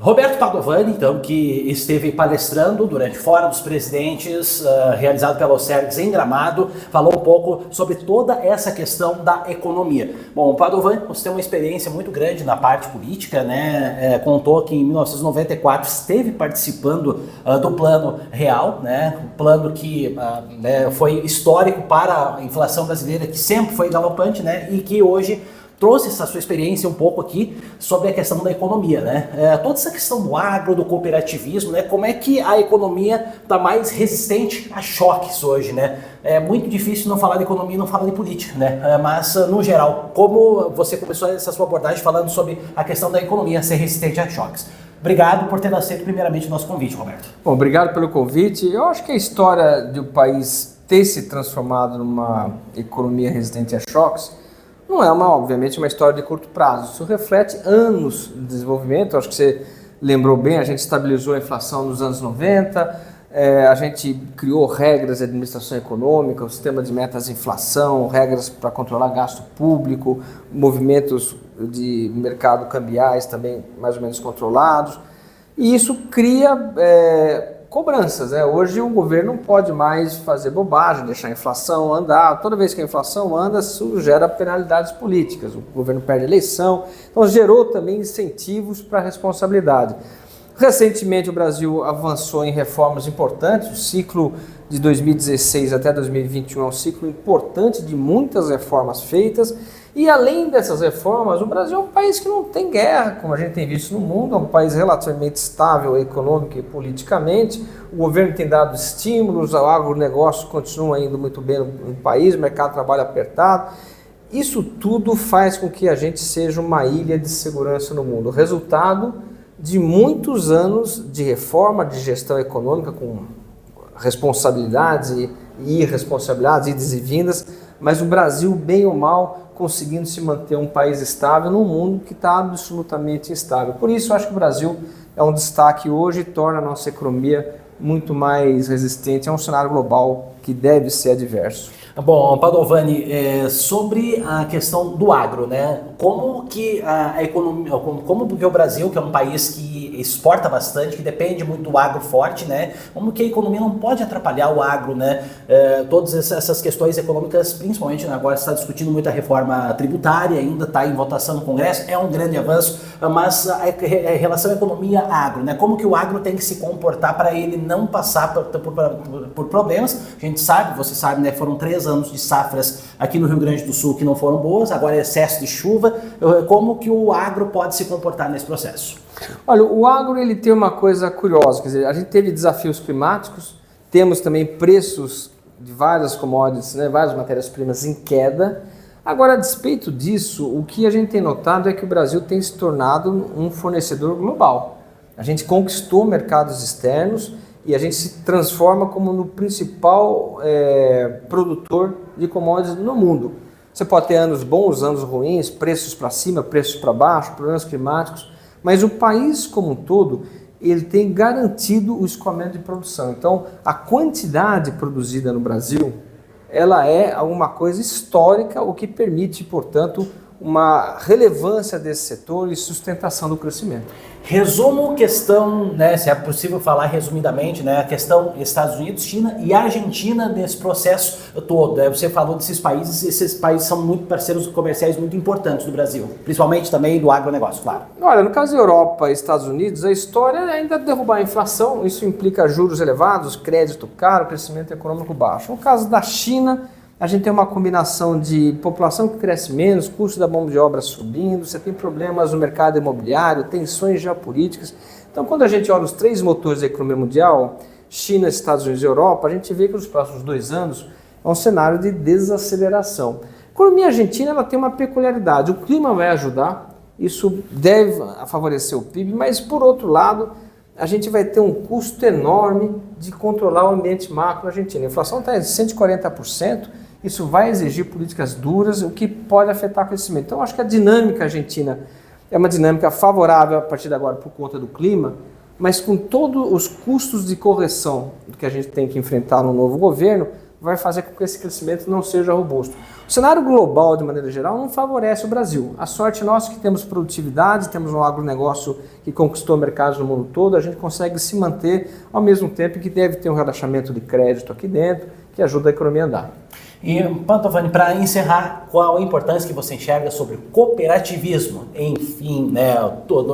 Roberto Padovani, então, que esteve palestrando durante Fórum dos Presidentes, realizado pela OCERGS em Gramado, falou um pouco sobre toda essa questão da economia. Bom, o Padovani, você tem uma experiência muito grande na parte política, né? Contou que em 1994 esteve participando do Plano Real, né? Um plano que foi histórico para a inflação brasileira, que sempre foi galopante, né? E que hoje trouxe essa sua experiência um pouco aqui sobre a questão da economia, né? Toda essa questão do agro, do cooperativismo, né? Como é que a economia está mais resistente a choques hoje, né? É muito difícil não falar de economia e não falar de política, né? Mas, no geral, como você começou essa sua abordagem falando sobre a questão da economia ser resistente a choques? Obrigado por ter aceito primeiramente o nosso convite, Roberto. Bom, obrigado pelo convite. Eu acho que a história do país ter se transformado numa economia resistente a choques não é, obviamente, uma história de curto prazo. Isso reflete anos de desenvolvimento. Acho que você lembrou bem, a gente estabilizou a inflação nos anos 90, a gente criou regras de administração econômica, o sistema de metas de inflação, regras para controlar gasto público, movimentos de mercado cambiais também mais ou menos controlados. E isso cria cobranças, né? Hoje o governo não pode mais fazer bobagem, deixar a inflação andar. Toda vez que a inflação anda, isso gera penalidades políticas. O governo perde a eleição. Então gerou também incentivos para a responsabilidade. Recentemente o Brasil avançou em reformas importantes. O ciclo de 2016 até 2021 é um ciclo importante de muitas reformas feitas. E além dessas reformas, o Brasil é um país que não tem guerra, como a gente tem visto no mundo, é um país relativamente estável econômica e politicamente. O governo tem dado estímulos, o agronegócio continua indo muito bem no país, o mercado de trabalho apertado. Isso tudo faz com que a gente seja uma ilha de segurança no mundo. O resultado de muitos anos de reforma, de gestão econômica com responsabilidades e irresponsabilidades, idas e vindas, mas o Brasil, bem ou mal, conseguindo se manter um país estável num mundo que está absolutamente instável. Por isso, eu acho que o Brasil é um destaque hoje e torna a nossa economia muito mais resistente a um cenário global que deve ser adverso. Bom, Padovani, sobre a questão do agro, né? Como que a economia, como que o Brasil, que é um país que exporta bastante, que depende muito do agro forte, né? Como que a economia não pode atrapalhar o agro, né? Todas essas questões econômicas, principalmente, né, agora está discutindo muito a reforma tributária, ainda está em votação no Congresso, é um grande avanço, mas a relação economia-agro, né? Como que o agro tem que se comportar para ele não passar por problemas? A gente sabe, você sabe, né? Foram 3 anos de safras aqui no Rio Grande do Sul que não foram boas, agora é excesso de chuva. Como que o agro pode se comportar nesse processo? Olha, o agro ele tem uma coisa curiosa, quer dizer, a gente teve desafios climáticos, temos também preços de várias commodities, né, várias matérias-primas em queda. Agora, a despeito disso, o que a gente tem notado é que o Brasil tem se tornado um fornecedor global. A gente conquistou mercados externos e a gente se transforma como no principal produtor de commodities no mundo. Você pode ter anos bons, anos ruins, preços para cima, preços para baixo, problemas climáticos, mas o país como um todo, ele tem garantido o escoamento de produção. Então, a quantidade produzida no Brasil, ela é alguma coisa histórica, o que permite, portanto, uma relevância desse setor e sustentação do crescimento. Resumo questão, né, se é possível falar resumidamente, né, a questão Estados Unidos, China e Argentina nesse processo todo. Você falou desses países, esses países são muito parceiros comerciais muito importantes do Brasil, principalmente também do agronegócio, claro. Olha, no caso da Europa e Estados Unidos, a história é ainda derrubar a inflação, isso implica juros elevados, crédito caro, crescimento econômico baixo. No caso da China, a gente tem uma combinação de população que cresce menos, custo da mão de obra subindo, você tem problemas no mercado imobiliário, tensões geopolíticas. Então, quando a gente olha os 3 motores da economia mundial, China, Estados Unidos e Europa, a gente vê que nos próximos 2 anos é um cenário de desaceleração. A economia argentina ela tem uma peculiaridade, o clima vai ajudar, isso deve favorecer o PIB, mas por outro lado, a gente vai ter um custo enorme de controlar o ambiente macro na Argentina. A inflação está em 140%, isso vai exigir políticas duras, o que pode afetar o crescimento. Então, acho que a dinâmica argentina é uma dinâmica favorável a partir de agora por conta do clima, mas com todos os custos de correção que a gente tem que enfrentar no novo governo, vai fazer com que esse crescimento não seja robusto. O cenário global, de maneira geral, não favorece o Brasil. A sorte nossa é que temos produtividade, temos um agronegócio que conquistou mercados no mundo todo, a gente consegue se manter ao mesmo tempo que deve ter um relaxamento de crédito aqui dentro, que ajuda a economia a andar. E, Padovani, para encerrar, qual a importância que você enxerga sobre o cooperativismo, enfim, né,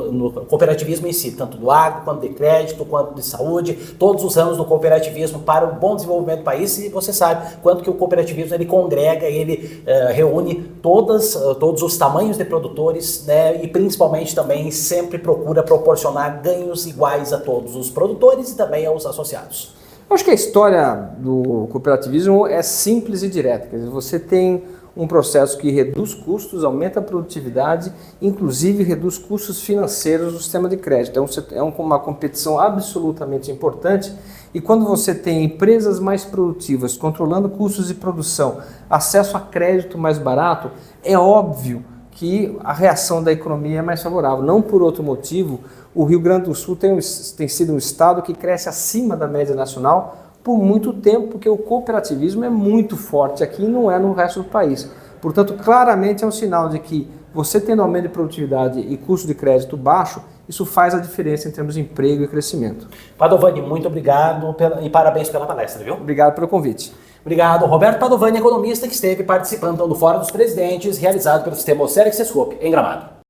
no cooperativismo em si, tanto do agro, quanto de crédito, quanto de saúde, todos os ramos do cooperativismo para o bom desenvolvimento do país, e você sabe quanto que o cooperativismo ele congrega, ele reúne todos os tamanhos de produtores, né, e principalmente também sempre procura proporcionar ganhos iguais a todos os produtores e também aos associados. Eu acho que a história do cooperativismo é simples e direta. Quer dizer, você tem um processo que reduz custos, aumenta a produtividade, inclusive reduz custos financeiros do sistema de crédito. É uma competição absolutamente importante e quando você tem empresas mais produtivas, controlando custos de produção, acesso a crédito mais barato, é óbvio que a reação da economia é mais favorável. Não por outro motivo, o Rio Grande do Sul tem sido um estado que cresce acima da média nacional por muito tempo, porque o cooperativismo é muito forte aqui e não é no resto do país. Portanto, claramente é um sinal de que você tendo aumento de produtividade e custo de crédito baixo, isso faz a diferença em termos de emprego e crescimento. Padovani, muito obrigado e parabéns pela palestra, viu? Obrigado pelo convite. Obrigado, Roberto Padovani, economista que esteve participando do Fórum dos Presidentes, realizado pelo Sistema Oceanic Sescope, em Gramado.